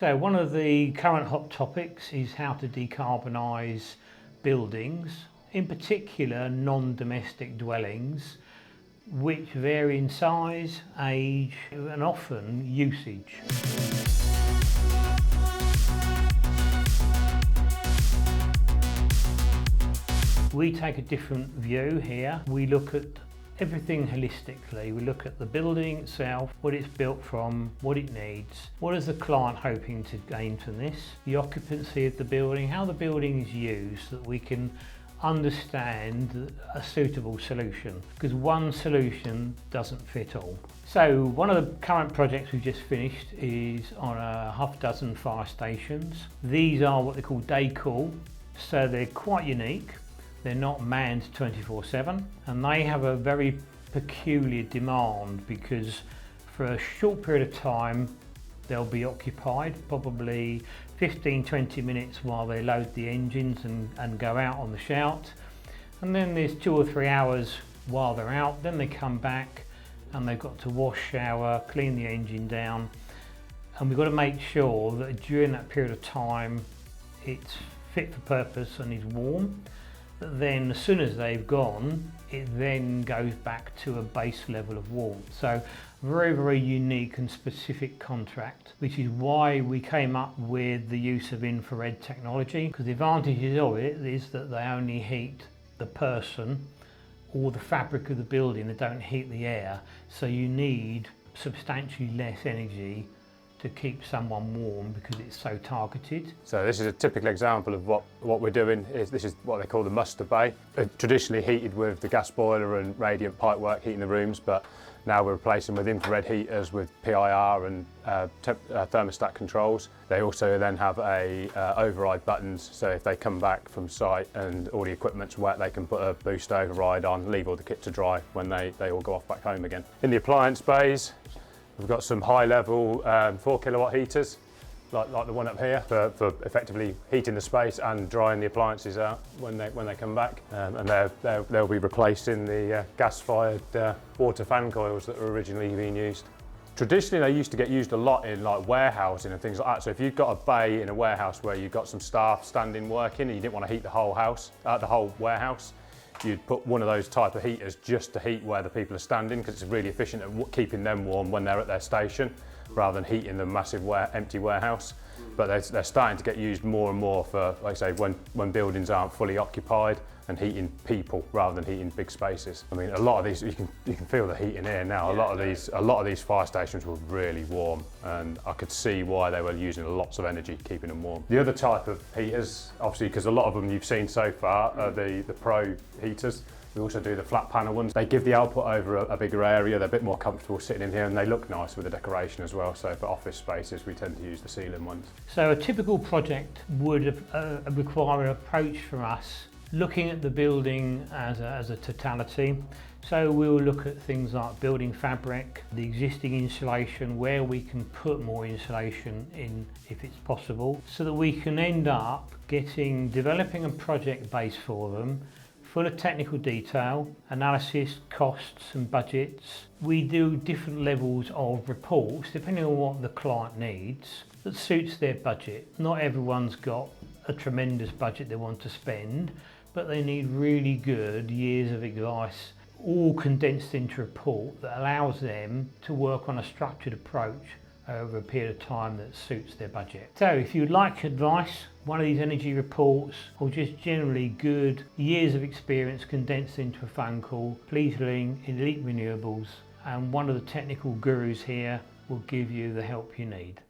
So one of the current hot topics is how to decarbonise buildings, in particular non-domestic dwellings, which vary in size, age and often usage. We take a different view here. We look at everything holistically. We look at the building itself, what it's built from, what it needs, what is the client hoping to gain from this, the occupancy of the building, how the building is used, so that we can understand a suitable solution, because one solution doesn't fit all. So one of the current projects we've just finished is on a half dozen fire stations. These are what they call day call, so they're quite unique. They're not manned 24/7, and they have a very peculiar demand because for a short period of time they'll be occupied, probably 15-20 minutes while they load the engines and go out on the shout, and then there's 2 or 3 hours while they're out. Then they come back and they've got to wash, shower, clean the engine down, and we've got to make sure that during that period of time it's fit for purpose and is warm. But then as soon as they've gone, it then goes back to a base level of warmth. So very, very unique and specific contract, which is why we came up with the use of infrared technology, because the advantages of it is that they only heat the person or the fabric of the building, they don't heat the air. So you need substantially less energy to keep someone warm because it's so targeted. So this is a typical example of what we're doing. This is what they call the muster bay. Traditionally heated with the gas boiler and radiant pipework heating the rooms, but now we're replacing with infrared heaters with PIR and thermostat controls. They also then have override buttons, so if they come back from site and all the equipment's wet, they can put a boost override on, leave all the kit to dry when they all go off back home again. In the appliance bays, we've got some high-level 4 kilowatt heaters, like the one up here, for effectively heating the space and drying the appliances out when they come back. And they'll be replacing the gas-fired water fan coils that were originally being used. Traditionally, they used to get used a lot in like warehousing and things like that. So if you've got a bay in a warehouse where you've got some staff standing working and you didn't want to heat the whole house, the whole warehouse, you'd put one of those type of heaters just to heat where the people are standing, because it's really efficient at keeping them warm when they're at their station, rather than heating the massive empty warehouse. But they're starting to get used more and more for, like I say, when buildings aren't fully occupied, and heating people rather than heating big spaces. I mean, a lot of these, you can feel the heat in here now. A lot of these fire stations were really warm, and I could see why they were using lots of energy keeping them warm. The other type of heaters, obviously, because a lot of them you've seen so far are the pro heaters. We also do the flat panel ones. They give the output over a bigger area. They're a bit more comfortable sitting in here, and they look nice with the decoration as well. So for office spaces, we tend to use the ceiling ones. So a typical project would require an approach from us looking at the building as a totality. So we'll look at things like building fabric, the existing insulation, where we can put more insulation in if it's possible, so that we can end up developing a project base for them, full of technical detail, analysis, costs and budgets. We do different levels of reports depending on what the client needs that suits their budget. Not everyone's got a tremendous budget they want to spend, but they need really good years of advice, all condensed into a report that allows them to work on a structured approach over a period of time that suits their budget. So if you'd like advice, one of these energy reports, or just generally good years of experience condensed into a phone call, please ring Elite Renewables, and one of the technical gurus here will give you the help you need.